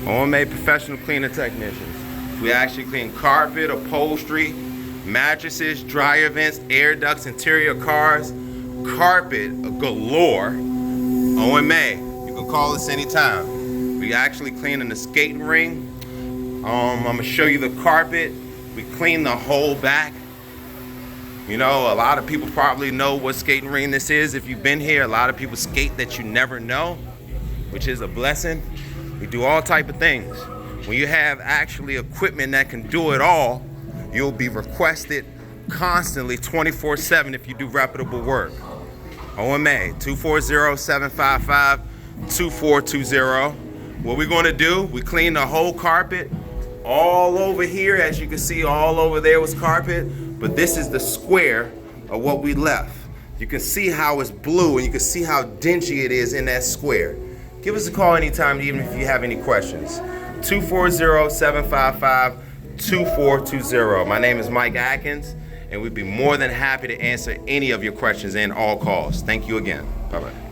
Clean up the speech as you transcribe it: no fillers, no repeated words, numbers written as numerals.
OMA professional cleaner technicians. We actually clean carpet, upholstery, mattresses, dryer vents, air ducts, interior cars, carpet galore. OMA, you can call us anytime. We actually clean in the skating ring. I'm gonna show you the carpet. We clean the whole back. You know, a lot of people probably know what skating ring this is. If you've been here, a lot of people skate that you never know, which is a blessing. We do all type of things. When you have actually equipment that can do it all, you'll be requested constantly 24/7 if you do reputable work. OMA 240-755-2420. What we're gonna do, we clean the whole carpet. All over here, as you can see, all over there was carpet, but this is the square of what we left. You can see how it's blue and you can see how dingy it is in that square. Give us a call anytime, even if you have any questions. 240-755-2420. My name is Mike Atkins, and we'd be more than happy to answer any of your questions and all calls. Thank you again. Bye-bye.